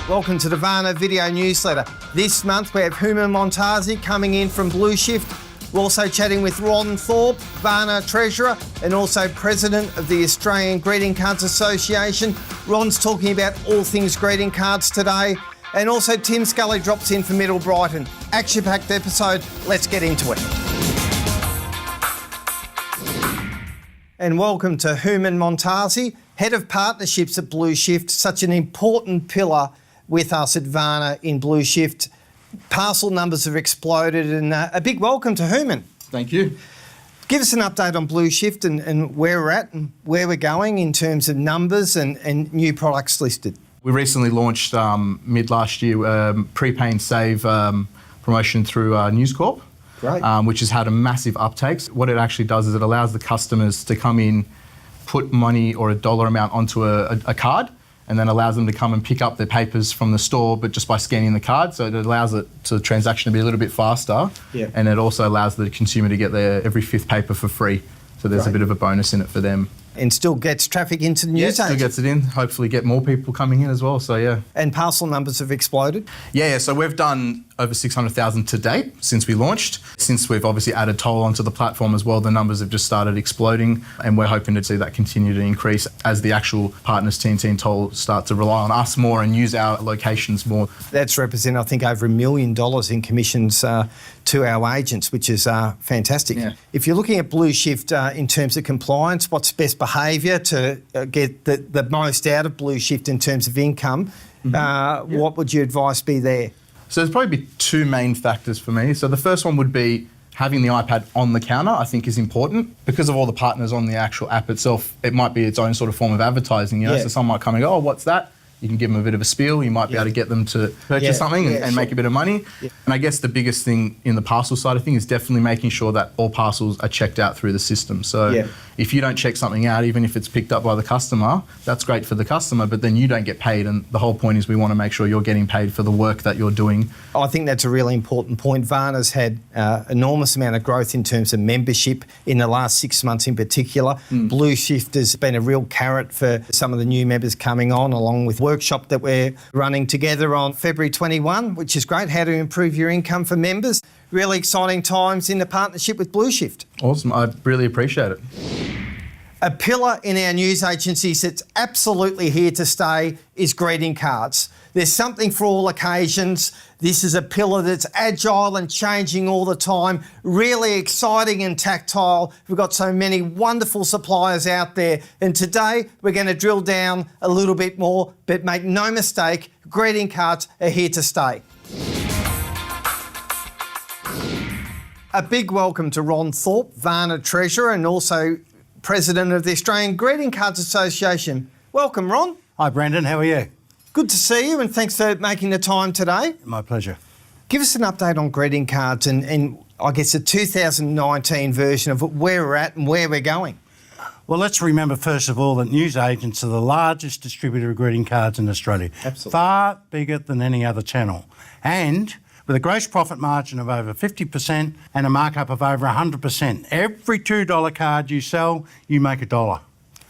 Welcome to the Vana video newsletter. This month we have Hooman Momtazi coming in from Blueshyft. We're also chatting with Ron Thorpe, Vana Treasurer and also President of the Australian Greeting Cards Association. Ron's talking about all things greeting cards today. And also Tim Scully drops in for Middle Brighton. Action-packed episode, let's get into it. And welcome to Hooman Momtazi, Head of Partnerships at Blueshyft, such an important pillar with us at Vana in Blueshyft. Parcel numbers have exploded and a big welcome to Hooman. Thank you. Give us an update on Blueshyft and where we're at and where we're going in terms of numbers and new products listed. We recently launched mid last year prepay and save promotion through News Corp, Great. Which has had a massive uptake. What it actually does is it allows the customers to come in, put money or a dollar amount onto a card, and then allows them to come and pick up their papers from the store, but just by scanning the card. So it allows the transaction to be a little bit faster. Yeah. And it also allows the consumer to get their every fifth paper for free. So there's a bit of a bonus in it for them. And still gets traffic into the news still gets it in. Hopefully get more people coming in as well, so yeah. And parcel numbers have exploded? Yeah, so we've done over 600,000 to date since we launched. Since we've obviously added Tohill onto the platform as well, the numbers have just started exploding, and we're hoping to see that continue to increase as the actual partners, TNT and Tohill, start to rely on us more and use our locations more. That's represented, I think, over $1 million in commissions to our agents, which is fantastic. Yeah. If you're looking at Blueshyft in terms of compliance, what's best behaviour to get the most out of Blueshyft in terms of income, what would your advice be there? So there's probably be two main factors for me. So the first one would be having the iPad on the counter, I think is important. Because of all the partners on the actual app itself, it might be its own sort of form of advertising, you know? So someone might come and go, oh, what's that? You can give them a bit of a spiel. You might be able to get them to purchase something and make a bit of money. Yeah. And I guess the biggest thing in the parcel side of things is definitely making sure that all parcels are checked out through the system. So if you don't check something out, even if it's picked up by the customer, that's great for the customer, but then you don't get paid. And the whole point is we want to make sure you're getting paid for the work that you're doing. I think that's a really important point. Vana's had enormous amount of growth in terms of membership in the last 6 months in particular. Blueshyft has been a real carrot for some of the new members coming on, along with workshop that we're running together on February 21, which is great, how to improve your income for members. Really exciting times in the partnership with Blueshyft. Awesome, I really appreciate it. A pillar in our news agencies that's absolutely here to stay is greeting cards. There's something for all occasions. This is a pillar that's agile and changing all the time, really exciting and tactile. We've got so many wonderful suppliers out there. And today we're going to drill down a little bit more, but make no mistake, greeting cards are here to stay. A big welcome to Ron Thorpe, Vana Treasurer and also President of the Australian Greeting Cards Association. Welcome, Ron. Hi, Brendan. How are you? Good to see you and thanks for making the time today. My pleasure. Give us an update on greeting cards and I guess the 2019 version of where we're at and where we're going. Well, let's remember, first of all, that news agents are the largest distributor of greeting cards in Australia. Absolutely. Far bigger than any other channel. And with a gross profit margin of over 50% and a markup of over 100%. Every $2 card you sell, you make $1.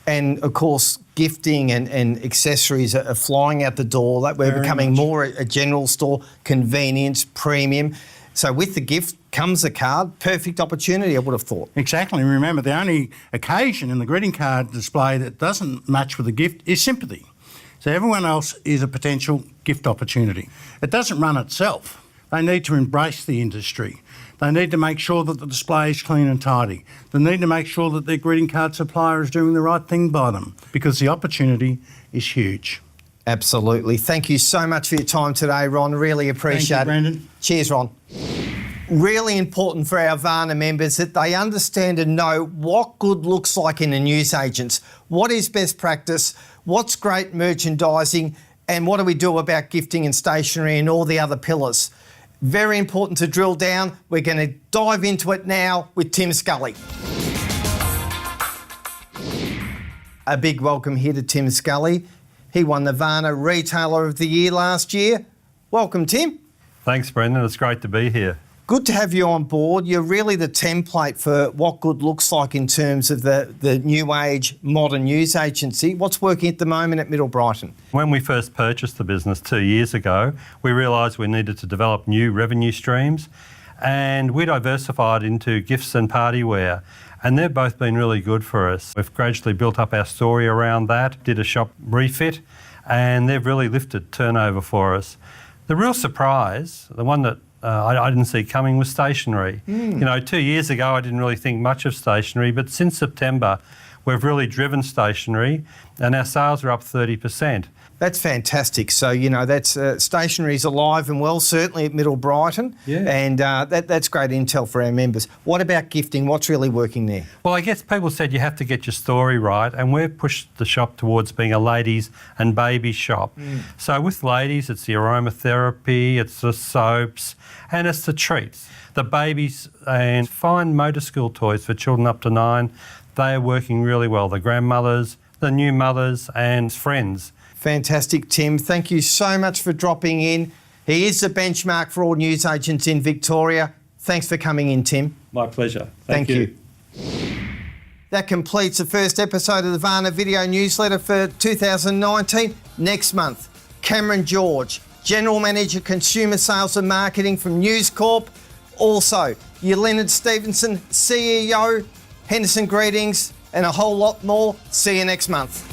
And of course, gifting and accessories are flying out the door. Like we're becoming more a general store, convenience, premium. So with the gift comes a card, perfect opportunity, I would have thought. Exactly. Remember, the only occasion in the greeting card display that doesn't match with the gift is sympathy. So everyone else is a potential gift opportunity. It doesn't run itself. They need to embrace the industry. They need to make sure that the display is clean and tidy. They need to make sure that their greeting card supplier is doing the right thing by them because the opportunity is huge. Absolutely. Thank you so much for your time today, Ron. Really appreciate it. Thank you, Brendan. Cheers, Ron. Really important for our Vana members that they understand and know what good looks like in a news agents. What is best practice? What's great merchandising? And what do we do about gifting and stationery and all the other pillars? Very important to drill down. We're going to dive into it now with Tim Scully. A big welcome here to Tim Scully. He won the Vana Retailer of the Year last year. Welcome, Tim. Thanks, Brendan. It's great to be here. Good to have you on board. You're really the template for what good looks like in terms of the new age modern news agency. What's working at the moment at Middle Brighton? When we first purchased the business 2 years ago, we realised we needed to develop new revenue streams, and we diversified into gifts and party wear. And they've both been really good for us. We've gradually built up our story around that, did a shop refit, and they've really lifted turnover for us. The real surprise, the one that I didn't see coming, was stationery. You know, 2 years ago I didn't really think much of stationery, but since September we've really driven stationery and our sales are up 30%. That's fantastic. So, you know, that's stationery's alive and well, certainly at Middle Brighton. Yeah. And that's great intel for our members. What about gifting? What's really working there? Well, I guess people said you have to get your story right, and we've pushed the shop towards being a ladies and babies shop. So with ladies, it's the aromatherapy, it's the soaps, and it's the treats. The babies and fine motor school toys for children up to 9, they are working really well. The grandmothers, the new mothers and friends. Fantastic, Tim. Thank you so much for dropping in. He is the benchmark for all news agents in Victoria. Thanks for coming in, Tim. My pleasure. Thank you. That completes the first episode of the Vana video newsletter for 2019. Next month, Cameron George, General Manager Consumer Sales and Marketing from News Corp. Also, Leonard Stevenson, CEO, Henderson Greetings, and a whole lot more. See you next month.